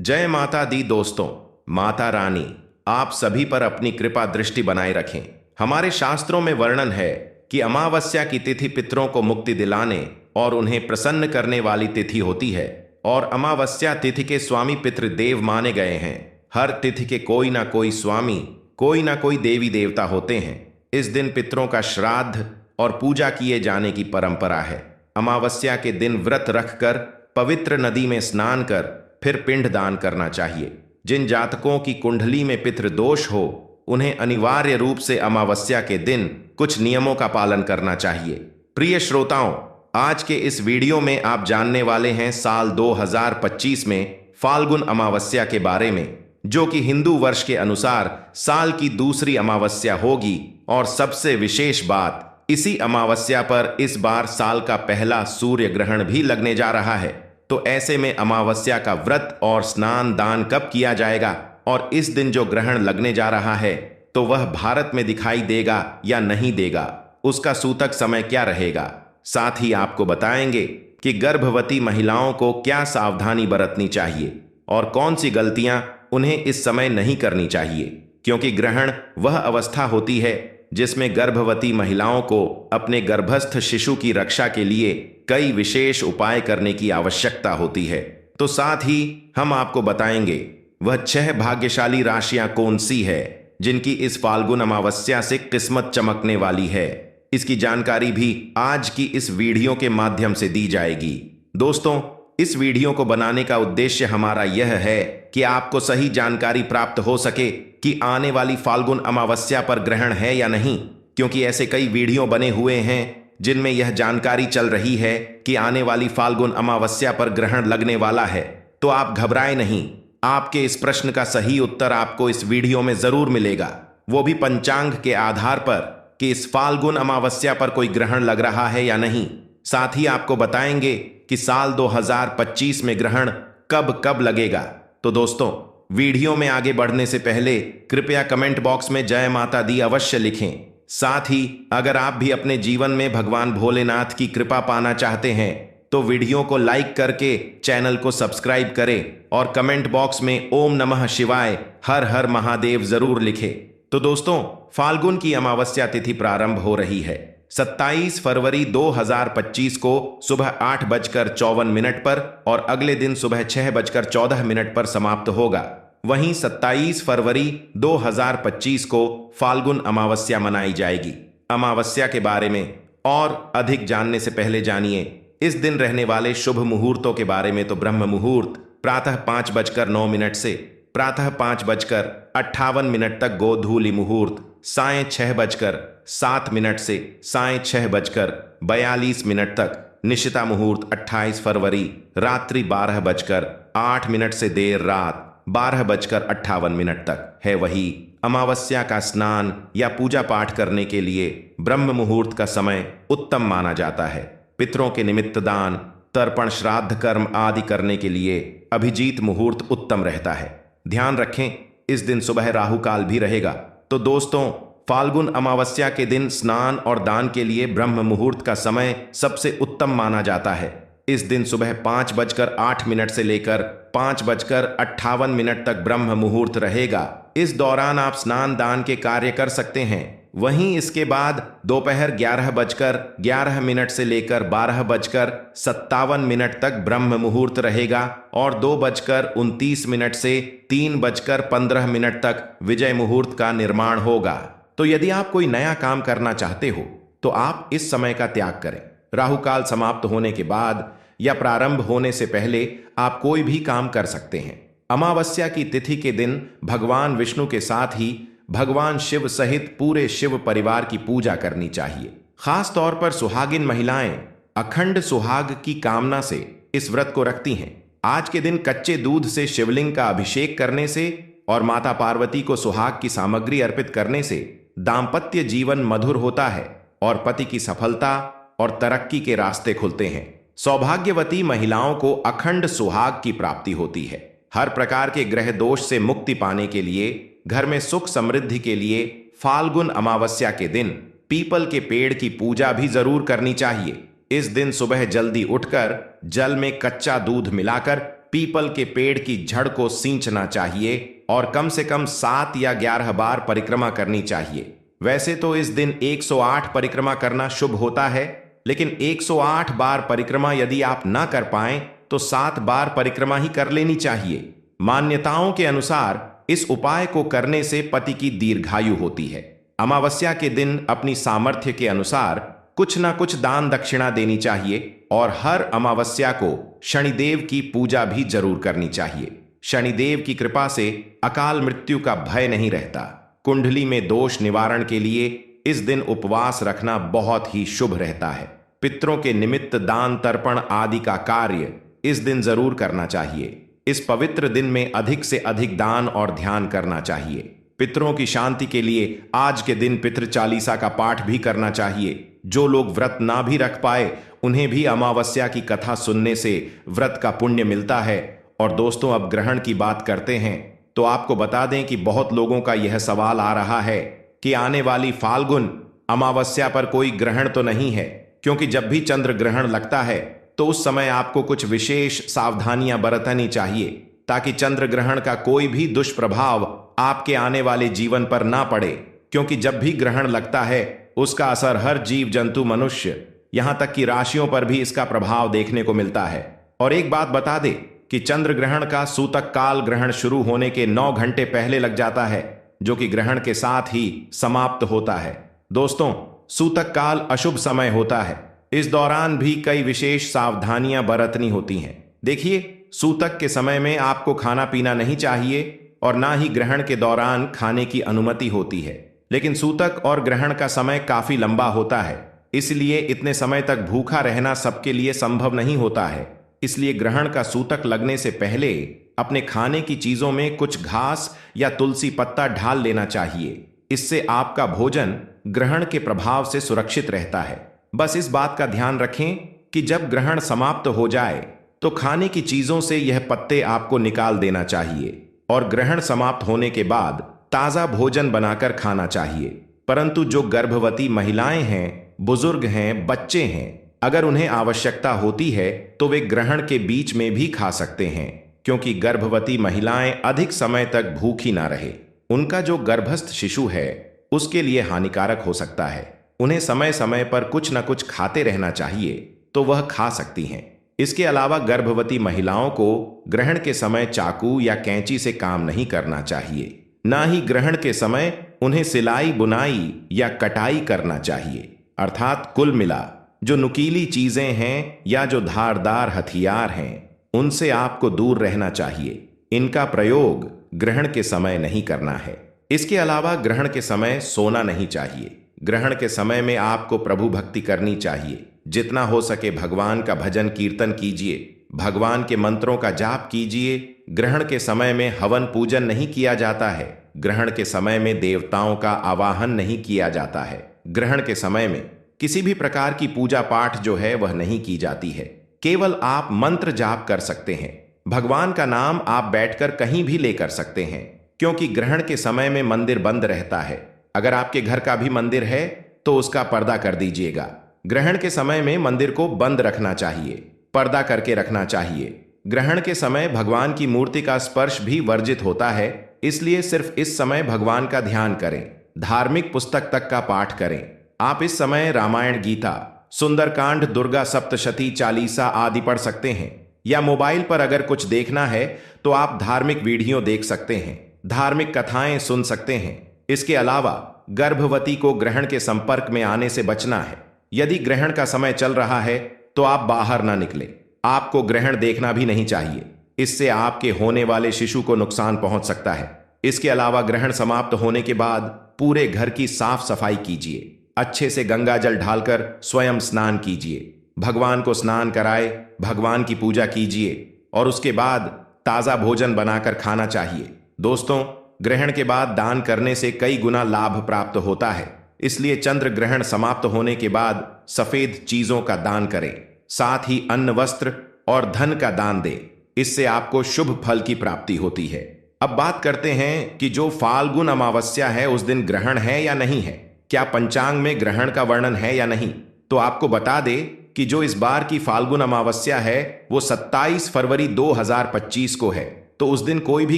जय माता दी दोस्तों। माता रानी आप सभी पर अपनी कृपा दृष्टि बनाए रखें। हमारे शास्त्रों में वर्णन है कि अमावस्या की तिथि पितरों को मुक्ति दिलाने और उन्हें प्रसन्न करने वाली तिथि होती है और अमावस्या तिथि के स्वामी पितृदेव माने गए हैं। हर तिथि के कोई ना कोई स्वामी, कोई ना कोई देवी देवता होते हैं। इस दिन पितरों का श्राद्ध और पूजा किए जाने की परंपरा है। अमावस्या के दिन व्रत रखकर पवित्र नदी में स्नान कर फिर पिंड दान करना चाहिए। जिन जातकों की कुंडली में पितृदोष हो उन्हें अनिवार्य रूप से अमावस्या के दिन कुछ नियमों का पालन करना चाहिए। प्रिय श्रोताओं, आज के इस वीडियो में आप जानने वाले हैं साल 2025 में फाल्गुन अमावस्या के बारे में, जो कि हिंदू वर्ष के अनुसार साल की दूसरी अमावस्या होगी। और सबसे विशेष बात, इसी अमावस्या पर इस बार साल का पहला सूर्य ग्रहण भी लगने जा रहा है। तो ऐसे में अमावस्या का व्रत और स्नान दान कब किया जाएगा और इस दिन जो ग्रहण लगने जा रहा है तो वह भारत में दिखाई देगा या नहीं देगा, उसका सूतक समय क्या रहेगा। साथ ही आपको बताएंगे कि गर्भवती महिलाओं को क्या सावधानी बरतनी चाहिए और कौन सी गलतियां उन्हें इस समय नहीं करनी चाहिए, क्योंकि ग्रहण वह अवस्था होती है जिसमें गर्भवती महिलाओं को अपने गर्भस्थ शिशु की रक्षा के लिए कई विशेष उपाय करने की आवश्यकता होती है। तो साथ ही हम आपको बताएंगे वह 6 भाग्यशाली राशियां कौन सी है जिनकी इस फाल्गुन अमावस्या से किस्मत चमकने वाली है। इसकी जानकारी भी आज की इस वीडियो के माध्यम से दी जाएगी। दोस्तों, इस वीडियो को बनाने का उद्देश्य हमारा यह है कि आपको सही जानकारी प्राप्त हो सके कि आने वाली फाल्गुन अमावस्या पर ग्रहण है या नहीं, क्योंकि ऐसे कई वीडियो बने हुए हैं जिनमें यह जानकारी चल रही है कि आने वाली फाल्गुन अमावस्या पर ग्रहण लगने वाला है। तो आप घबराएं नहीं, आपके इस प्रश्न का सही उत्तर आपको इस वीडियो में जरूर मिलेगा, वो भी पंचांग के आधार पर कि इस फाल्गुन अमावस्या पर कोई ग्रहण लग रहा है या नहीं। साथ ही आपको बताएंगे कि साल 2025 में ग्रहण कब कब लगेगा। तो दोस्तों, वीडियो में आगे बढ़ने से पहले कृपया कमेंट बॉक्स में जय माता दी अवश्य लिखें। साथ ही अगर आप भी अपने जीवन में भगवान भोलेनाथ की कृपा पाना चाहते हैं तो वीडियो को लाइक करके चैनल को सब्सक्राइब करें और कमेंट बॉक्स में ओम नमः शिवाय हर हर महादेव जरूर लिखें। तो दोस्तों, फाल्गुन की अमावस्या तिथि प्रारंभ हो रही है 27 फरवरी 2025 को सुबह 8:54 पर और अगले दिन सुबह 6:14 पर समाप्त होगा। वहीं 27 फरवरी 2025 को फाल्गुन अमावस्या मनाई जाएगी। अमावस्या के बारे में और अधिक जानने से पहले जानिए इस दिन रहने वाले शुभ मुहूर्तों के बारे में। तो ब्रह्म मुहूर्त प्रातः 5:09 से प्रातः 5:58 तक गोधूली मुहूर्त, सायं 6:07 से सायं 6:42 तक निशिता मुहूर्त 28 फरवरी रात्रि 12:08 से देर रात 12:58 तक है। वही अमावस्या का स्नान या पूजा पाठ करने के लिए ब्रह्म मुहूर्त का समय उत्तम माना जाता है। पितरों के निमित्त दान, तर्पण, श्राद्ध कर्म आदि करने के लिए अभिजीत मुहूर्त उत्तम रहता है। ध्यान रखें, इस दिन सुबह राहु काल भी रहेगा। तो दोस्तों, फाल्गुन अमावस्या के दिन स्नान और दान के लिए ब्रह्म मुहूर्त का समय सबसे उत्तम माना जाता है। इस दिन सुबह 5:08 से लेकर 5:58 तक ब्रह्म मुहूर्त रहेगा। इस दौरान आप स्नान दान के कार्य कर सकते हैं। वहीं इसके बाद दोपहर 11:11 से लेकर 12:57 तक ब्रह्म मुहूर्त रहेगा और 2:29 से 3:15 तक विजय मुहूर्त का निर्माण होगा। तो यदि आप कोई नया काम करना चाहते हो तो आप इस समय का त्याग करें। राहु काल समाप्त होने के बाद या प्रारंभ होने से पहले आप कोई भी काम कर सकते हैं। अमावस्या की तिथि के दिन भगवान विष्णु के साथ ही भगवान शिव सहित पूरे शिव परिवार की पूजा करनी चाहिए। खास तौर पर सुहागिन महिलाएं अखंड सुहाग की कामना से इस व्रत को रखती हैं। आज के दिन कच्चे दूध से शिवलिंग का अभिषेक करने से और माता पार्वती को सुहाग की सामग्री अर्पित करने से दाम्पत्य जीवन मधुर होता है और पति की सफलता और तरक्की के रास्ते खुलते हैं। सौभाग्यवती महिलाओं को अखंड सुहाग की प्राप्ति होती है। हर प्रकार के ग्रह दोष से मुक्ति पाने के लिए, घर में सुख समृद्धि के लिए फाल्गुन अमावस्या के दिन पीपल के पेड़ की पूजा भी जरूर करनी चाहिए। इस दिन सुबह जल्दी उठकर जल में कच्चा दूध मिलाकर पीपल के पेड़ की जड़ को सींचना चाहिए और कम से कम 7 या 11 बार परिक्रमा करनी चाहिए। वैसे तो इस दिन 108 परिक्रमा करना शुभ होता है, लेकिन 108 बार परिक्रमा यदि आप ना कर पाएं तो 7 बार परिक्रमा ही कर लेनी चाहिए। मान्यताओं के अनुसार इस उपाय को करने से पति की दीर्घायु होती है। अमावस्या के दिन अपनी सामर्थ्य के अनुसार कुछ ना कुछ दान दक्षिणा देनी चाहिए और हर अमावस्या को शनिदेव की पूजा भी जरूर करनी चाहिए। शनिदेव की कृपा से अकाल मृत्यु का भय नहीं रहता। कुंडली में दोष निवारण के लिए इस दिन उपवास रखना बहुत ही शुभ रहता है। पितरों के निमित्त दान तर्पण आदि का कार्य इस दिन जरूर करना चाहिए। इस पवित्र दिन में अधिक से अधिक दान और ध्यान करना चाहिए। पितरों की शांति के लिए आज के दिन पितृ चालीसा का पाठ भी करना चाहिए। जो लोग व्रत ना भी रख पाए उन्हें भी अमावस्या की कथा सुनने से व्रत का पुण्य मिलता है। और दोस्तों, अब ग्रहण की बात करते हैं तो आपको बता दें कि बहुत लोगों का यह सवाल आ रहा है कि आने वाली फाल्गुन अमावस्या पर कोई ग्रहण तो नहीं है, क्योंकि जब भी चंद्र ग्रहण लगता है तो उस समय आपको कुछ विशेष सावधानियां बरतनी चाहिए ताकि चंद्र ग्रहण का कोई भी दुष्प्रभाव आपके आने वाले जीवन पर ना पड़े। क्योंकि जब भी ग्रहण लगता है उसका असर हर जीव जंतु, मनुष्य, यहां तक कि राशियों पर भी इसका प्रभाव देखने को मिलता है। और एक बात बता दे कि चंद्र ग्रहण का सूतक काल ग्रहण शुरू होने के 9 घंटे पहले लग जाता है, जो कि ग्रहण के साथ ही समाप्त होता है। दोस्तों, सूतक काल अशुभ समय होता है। इस दौरान भी कई विशेष सावधानियां बरतनी होती हैं। देखिए, सूतक के समय में आपको खाना पीना नहीं चाहिए और ना ही ग्रहण के दौरान खाने की अनुमति होती है। लेकिन सूतक और ग्रहण का समय काफी लंबा होता है, इसलिए इतने समय तक भूखा रहना सबके लिए संभव नहीं होता है। इसलिए ग्रहण का सूतक लगने से पहले अपने खाने की चीजों में कुछ घास या तुलसी पत्ता ढाल लेना चाहिए। इससे आपका भोजन ग्रहण के प्रभाव से सुरक्षित रहता है। बस इस बात का ध्यान रखें कि जब ग्रहण समाप्त हो जाए तो खाने की चीजों से यह पत्ते आपको निकाल देना चाहिए और ग्रहण समाप्त होने के बाद ताजा भोजन बनाकर खाना चाहिए। परंतु जो गर्भवती महिलाएं हैं, बुजुर्ग हैं, बच्चे हैं, अगर उन्हें आवश्यकता होती है तो वे ग्रहण के बीच में भी खा सकते हैं, क्योंकि गर्भवती महिलाएं अधिक समय तक भूखी ना रहे। उनका जो गर्भस्थ शिशु है उसके लिए हानिकारक हो सकता है। उन्हें समय समय पर कुछ न कुछ खाते रहना चाहिए तो वह खा सकती हैं। इसके अलावा गर्भवती महिलाओं को ग्रहण के समय चाकू या कैंची से काम नहीं करना चाहिए। ना ही ग्रहण के समय उन्हें सिलाई, बुनाई या कटाई करना चाहिए। अर्थात कुल मिला जो नुकीली चीजें हैं या जो धारदार हथियार हैं, उनसे आपको दूर रहना चाहिए। इनका प्रयोग ग्रहण के समय नहीं करना है। इसके अलावा ग्रहण के समय सोना नहीं चाहिए। ग्रहण के समय में आपको प्रभु भक्ति करनी चाहिए। जितना हो सके भगवान का भजन कीर्तन कीजिए, भगवान के मंत्रों का जाप कीजिए। ग्रहण के समय में हवन पूजन नहीं किया जाता है। ग्रहण के समय में देवताओं का आवाहन नहीं किया जाता है। ग्रहण के समय में किसी भी प्रकार की पूजा पाठ जो है वह नहीं की जाती है। केवल आप मंत्र जाप कर सकते हैं। भगवान का नाम आप बैठकर कहीं भी लेकर सकते हैं, क्योंकि ग्रहण के समय में मंदिर बंद रहता है। अगर आपके घर का भी मंदिर है तो उसका पर्दा कर दीजिएगा। ग्रहण के समय में मंदिर को बंद रखना चाहिए, पर्दा करके रखना चाहिए। ग्रहण के समय भगवान की मूर्ति का स्पर्श भी वर्जित होता है, इसलिए सिर्फ इस समय भगवान का ध्यान करें। धार्मिक पुस्तक तक का पाठ करें। आप इस समय रामायण, गीता, सुंदरकांड, दुर्गा सप्तशती, चालीसा आदि पढ़ सकते हैं। या मोबाइल पर अगर कुछ देखना है तो आप धार्मिक वीडियो देख सकते हैं, धार्मिक कथाएं सुन सकते हैं। इसके अलावा गर्भवती को ग्रहण के संपर्क में आने से बचना है। यदि ग्रहण का समय चल रहा है तो आप बाहर ना निकले। आपको ग्रहण देखना भी नहीं चाहिए, इससे आपके होने वाले शिशु को नुकसान पहुंच सकता है। इसके अलावा ग्रहण समाप्त होने के बाद पूरे घर की साफ सफाई कीजिए। अच्छे से गंगा जल ढालकर स्वयं स्नान कीजिए। भगवान को स्नान कराए, भगवान की पूजा कीजिए और उसके बाद ताजा भोजन बनाकर खाना चाहिए। दोस्तों, ग्रहण के बाद दान करने से कई गुना लाभ प्राप्त होता है, इसलिए चंद्र ग्रहण समाप्त होने के बाद सफेद चीजों का दान करें। साथ ही अन्न, वस्त्र और धन का दान दें। इससे आपको शुभ फल की प्राप्ति होती है। अब बात करते हैं कि जो फाल्गुन अमावस्या है उस दिन ग्रहण है या नहीं है, क्या पंचांग में ग्रहण का वर्णन है या नहीं। तो आपको बता दे कि जो इस बार की फाल्गुन अमावस्या है वो 27 फरवरी 2025 को है, तो उस दिन कोई भी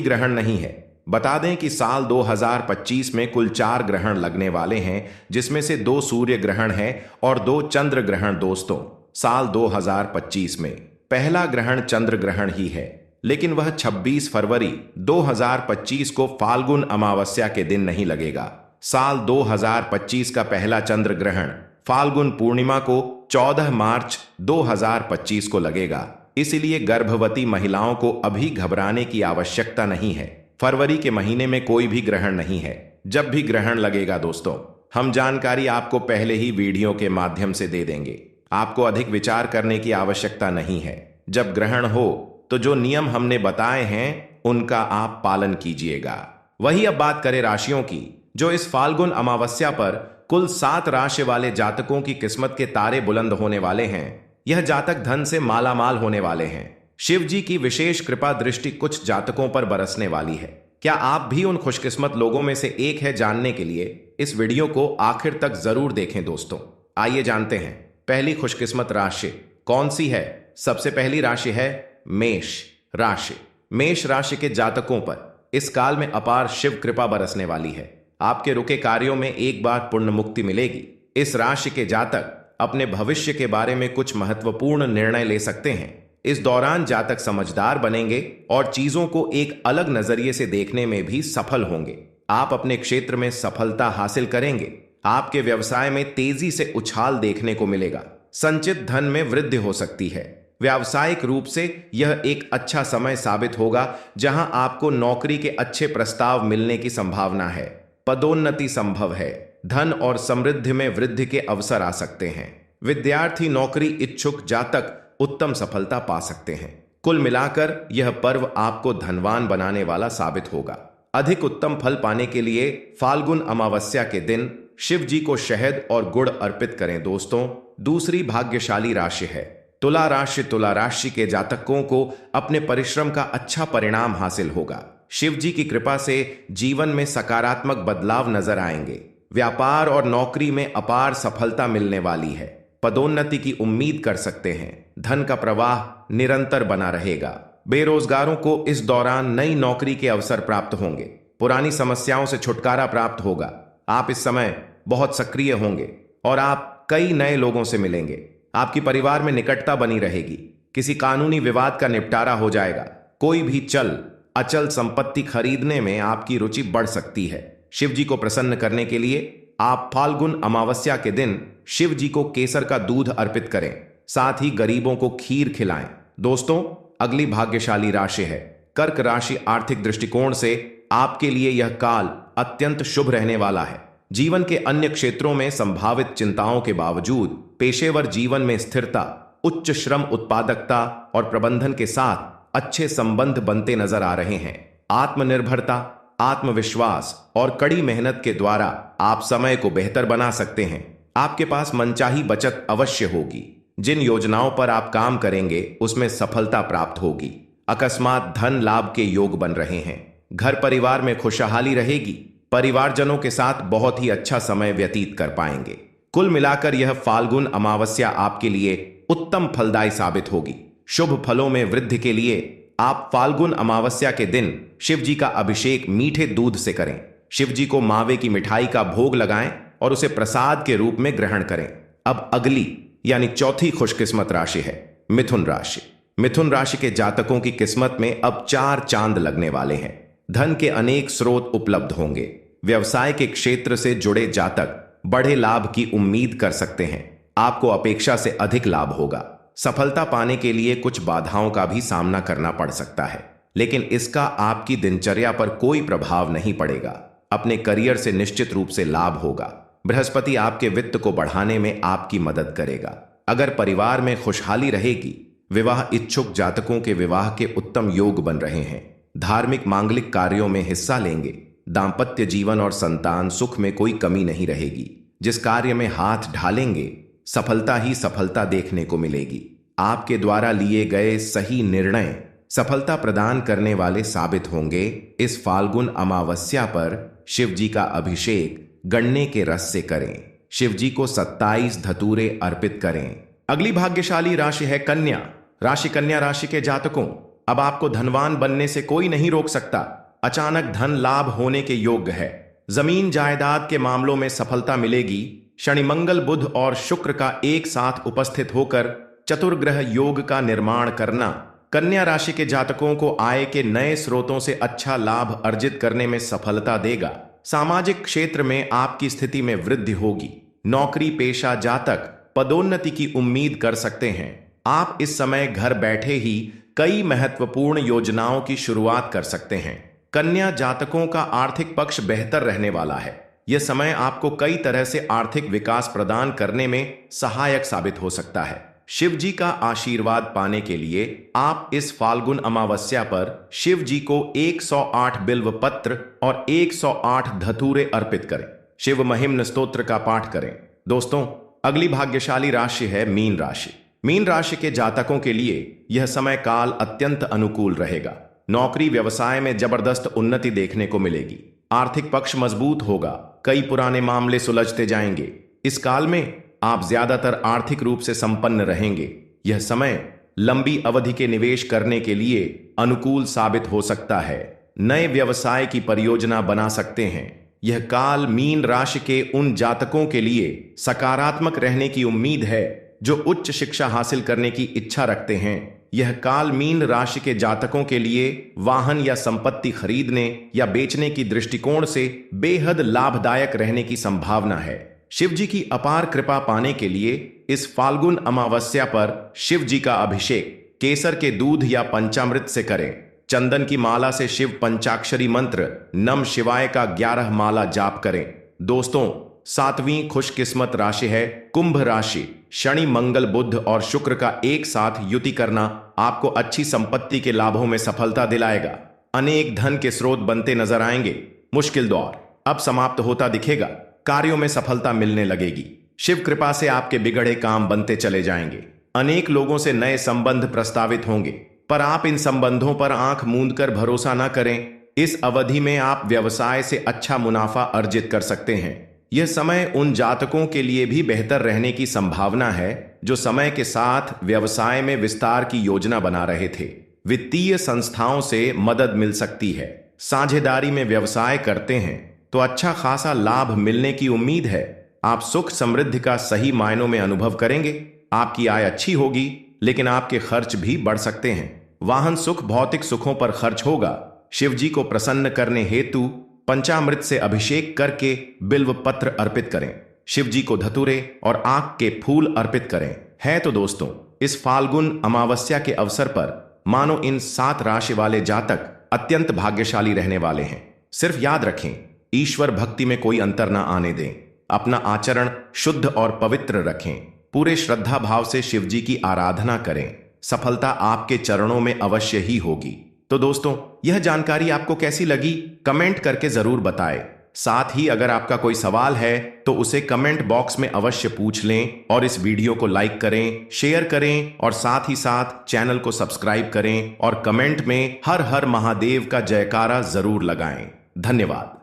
ग्रहण नहीं है। बता दें कि साल 2025 में कुल 4 ग्रहण लगने वाले हैं, जिसमें से 2 सूर्य ग्रहण हैं और 2 चंद्र ग्रहण। दोस्तों, साल 2025 में पहला ग्रहण चंद्र ग्रहण ही है, लेकिन वह 26 फरवरी 2025 को फाल्गुन अमावस्या के दिन नहीं लगेगा। साल 2025 का पहला चंद्र ग्रहण फाल्गुन पूर्णिमा को 14 मार्च 2025 को लगेगा। इसलिए गर्भवती महिलाओं को अभी घबराने की आवश्यकता नहीं है। फरवरी के महीने में कोई भी ग्रहण नहीं है। जब भी ग्रहण लगेगा दोस्तों, हम जानकारी आपको पहले ही वीडियो के माध्यम से दे देंगे। आपको अधिक विचार करने की आवश्यकता नहीं है। जब ग्रहण हो तो जो नियम हमने बताए हैं उनका आप पालन कीजिएगा। वही अब बात करें राशियों की, जो इस फाल्गुन अमावस्या पर कुल 7 राशि वाले जातकों की किस्मत के तारे बुलंद होने वाले हैं। यह जातक धन से मालामाल होने वाले हैं। शिव जी की विशेष कृपा दृष्टि कुछ जातकों पर बरसने वाली है। क्या आप भी उन खुशकिस्मत लोगों में से एक है? जानने के लिए इस वीडियो को आखिर तक जरूर देखें दोस्तों। आइए जानते हैं पहली खुशकिस्मत राशि कौन सी है। सबसे पहली राशि है मेष राशि। मेष राशि के जातकों पर इस काल में अपार शिव कृपा बरसने वाली है। आपके रुके कार्यों में एक बार पूर्ण मुक्ति मिलेगी। इस राशि के जातक अपने भविष्य के बारे में कुछ महत्वपूर्ण निर्णय ले सकते हैं। इस दौरान जातक समझदार बनेंगे और चीजों को एक अलग नजरिए से देखने में भी सफल होंगे। आप अपने क्षेत्र में सफलता हासिल करेंगे। आपके व्यवसाय में तेजी से उछाल देखने को मिलेगा। संचित धन में वृद्धि हो सकती है। व्यावसायिक रूप से यह एक अच्छा समय साबित होगा, जहां आपको नौकरी के अच्छे प्रस्ताव मिलने की संभावना है। पदोन्नति संभव है। धन और समृद्धि में वृद्धि के अवसर आ सकते हैं। विद्यार्थी, नौकरी इच्छुक जातक उत्तम सफलता पा सकते हैं। कुल मिलाकर यह पर्व आपको धनवान बनाने वाला साबित होगा। अधिक उत्तम फल पाने के लिए फाल्गुन अमावस्या के दिन शिव जी को शहद और गुड़ अर्पित करें। दोस्तों, दूसरी भाग्यशाली राशि है तुला राशि। तुला राशि के जातकों को अपने परिश्रम का अच्छा परिणाम हासिल होगा। शिव जी की कृपा से जीवन में सकारात्मक बदलाव नजर आएंगे। व्यापार और नौकरी में अपार सफलता मिलने वाली है। पदोन्नति की उम्मीद कर सकते हैं। धन का प्रवाह निरंतर बना रहेगा। बेरोजगारों को इस दौरान नई नौकरी के अवसर प्राप्त होंगे। पुरानी समस्याओं से छुटकारा प्राप्त होगा। आप इस समय बहुत सक्रिय होंगे और आप कई नए लोगों से मिलेंगे। आपकी परिवार में निकटता बनी रहेगी। किसी कानूनी विवाद का निपटारा हो जाएगा। कोई भी चल अचल संपत्ति खरीदने में आपकी रुचि बढ़ सकती है। शिव जी को प्रसन्न करने के लिए आप फाल्गुन अमावस्या के दिन शिव जी को केसर का दूध अर्पित करें। साथ ही गरीबों को खीर खिलाएं। दोस्तों, अगली भाग्यशाली राशि है कर्क राशि। आर्थिक दृष्टिकोण से आपके लिए यह काल अत्यंत शुभ रहने वाला है। जीवन के अन्य क्षेत्रों में संभावित चिंताओं के बावजूद पेशेवर जीवन में स्थिरता, उच्च श्रम उत्पादकता और प्रबंधन के साथ अच्छे संबंध बनते नजर आ रहे हैं। आत्मनिर्भरता, आत्मविश्वास और कड़ी मेहनत के द्वारा आप समय को बेहतर बना सकते हैं। आपके पास मनचाही बचत अवश्य होगी। जिन योजनाओं पर आप काम करेंगे उसमें सफलता प्राप्त होगी। अकस्मात धन लाभ के योग बन रहे हैं। घर परिवार में खुशहाली रहेगी। परिवारजनों के साथ बहुत ही अच्छा समय व्यतीत कर पाएंगे। कुल मिलाकर यह फाल्गुन अमावस्या आपके लिए उत्तम फलदायी साबित होगी। शुभ फलों में वृद्धि के लिए आप फाल्गुन अमावस्या के दिन शिव जी का अभिषेक मीठे दूध से करें। शिव जी को मावे की मिठाई का भोग लगाएं और उसे प्रसाद के रूप में ग्रहण करें। अब अगली यानी चौथी खुशकिस्मत राशि है मिथुन राशि। मिथुन राशि के जातकों की किस्मत में अब 4 चांद लगने वाले हैं। धन के अनेक स्रोत उपलब्ध होंगे। व्यवसाय के क्षेत्र से जुड़े जातक बड़े लाभ की उम्मीद कर सकते हैं। आपको अपेक्षा से अधिक लाभ होगा। सफलता पाने के लिए कुछ बाधाओं का भी सामना करना पड़ सकता है, लेकिन इसका आपकी दिनचर्या पर कोई प्रभाव नहीं पड़ेगा। अपने करियर से निश्चित रूप से लाभ होगा। बृहस्पति आपके वित्त को बढ़ाने में आपकी मदद करेगा। अगर परिवार में खुशहाली रहेगी। विवाह इच्छुक जातकों के विवाह के उत्तम योग बन रहे हैं। धार्मिक मांगलिक कार्यों में हिस्सा लेंगे। दाम्पत्य जीवन और संतान सुख में कोई कमी नहीं रहेगी। जिस कार्य में हाथ ढालेंगे सफलता ही सफलता देखने को मिलेगी। आपके द्वारा लिए गए सही निर्णय सफलता प्रदान करने वाले साबित होंगे। इस फाल्गुन अमावस्या पर शिव जी का अभिषेक गन्ने के रस से करें। शिव जी को 27 धतूरे अर्पित करें। अगली भाग्यशाली राशि है कन्या राशि। कन्या राशि के जातकों, अब आपको धनवान बनने से कोई नहीं रोक सकता। अचानक धन लाभ होने के योग्य है। जमीन जायदाद के मामलों में सफलता मिलेगी। शनि मंगल बुध और शुक्र का एक साथ उपस्थित होकर चतुर्ग्रह योग का निर्माण करना कन्या राशि के जातकों को आय के नए स्रोतों से अच्छा लाभ अर्जित करने में सफलता देगा। सामाजिक क्षेत्र में आपकी स्थिति में वृद्धि होगी। नौकरी पेशा जातक पदोन्नति की उम्मीद कर सकते हैं। आप इस समय घर बैठे ही कई महत्वपूर्ण योजनाओं की शुरुआत कर सकते हैं। कन्या जातकों का आर्थिक पक्ष बेहतर रहने वाला है। यह समय आपको कई तरह से आर्थिक विकास प्रदान करने में सहायक साबित हो सकता है। शिव जी का आशीर्वाद पाने के लिए आप इस फाल्गुन अमावस्या पर शिव जी को 108 बिल्व पत्र और 108 धतूरे अर्पित करें। शिव महिम्न स्तोत्र का पाठ करें। दोस्तों, अगली भाग्यशाली राशि है मीन राशि। मीन राशि के जातकों के लिए यह समय काल अत्यंत अनुकूल रहेगा। नौकरी व्यवसाय में जबरदस्त उन्नति देखने को मिलेगी। आर्थिक पक्ष मजबूत होगा। कई पुराने मामले सुलझते जाएंगे। इस काल में आप ज्यादातर आर्थिक रूप से संपन्न रहेंगे। यह समय लंबी अवधि के निवेश करने के लिए अनुकूल साबित हो सकता है। नए व्यवसाय की परियोजना बना सकते हैं। यह काल मीन राशि के उन जातकों के लिए सकारात्मक रहने की उम्मीद है जो उच्च शिक्षा हासिल करने की इच्छा रखते हैं। यह काल मीन राशि के जातकों के लिए वाहन या संपत्ति खरीदने या बेचने की दृष्टिकोण से बेहद लाभदायक रहने की संभावना है। शिव जी की अपार कृपा पाने के लिए इस फाल्गुन अमावस्या पर शिव जी का अभिषेक केसर के दूध या पंचामृत से करें। चंदन की माला से शिव पंचाक्षरी मंत्र नम शिवाय का 11 माला जाप करें। दोस्तों, 7वीं खुशकिस्मत राशि है कुंभ राशि। शनि मंगल बुध और शुक्र का एक साथ युति करना आपको अच्छी संपत्ति के लाभों में सफलता दिलाएगा। अनेक धन के स्रोत बनते नजर आएंगे। मुश्किल दौर अब समाप्त होता दिखेगा। कार्यों में सफलता मिलने लगेगी। शिव कृपा से आपके बिगड़े काम बनते चले जाएंगे। अनेक लोगों से नए संबंध प्रस्तावित होंगे, पर आप इन संबंधों पर आंख मूंदकर भरोसा न करें। इस अवधि में आप व्यवसाय से अच्छा मुनाफा अर्जित कर सकते हैं। यह समय उन जातकों के लिए भी बेहतर रहने की संभावना है जो समय के साथ व्यवसाय में विस्तार की योजना बना रहे थे। वित्तीय संस्थाओं से मदद मिल सकती है। साझेदारी में व्यवसाय करते हैं तो अच्छा खासा लाभ मिलने की उम्मीद है। आप सुख समृद्धि का सही मायनों में अनुभव करेंगे। आपकी आय अच्छी होगी, लेकिन आपके खर्च भी बढ़ सकते हैं। वाहन सुख भौतिक सुखों पर खर्च होगा। शिव जी को प्रसन्न करने हेतु पंचामृत से अभिषेक करके बिल्व पत्र अर्पित करें। शिव जी को धतूरे और आक के फूल अर्पित करें। है तो दोस्तों, इस फाल्गुन अमावस्या के अवसर पर मानो इन 7 राशि वाले जातक अत्यंत भाग्यशाली रहने वाले हैं। सिर्फ याद रखें, ईश्वर भक्ति में कोई अंतर ना आने दें। अपना आचरण शुद्ध और पवित्र रखें। पूरे श्रद्धा भाव से शिव जी की आराधना करें। सफलता आपके चरणों में अवश्य ही होगी। तो दोस्तों, यह जानकारी आपको कैसी लगी कमेंट करके जरूर बताएं। साथ ही अगर आपका कोई सवाल है तो उसे कमेंट बॉक्स में अवश्य पूछ लें और इस वीडियो को लाइक करें, शेयर करें और साथ ही साथ चैनल को सब्सक्राइब करें और कमेंट में हर हर महादेव का जयकारा जरूर लगाएं। धन्यवाद।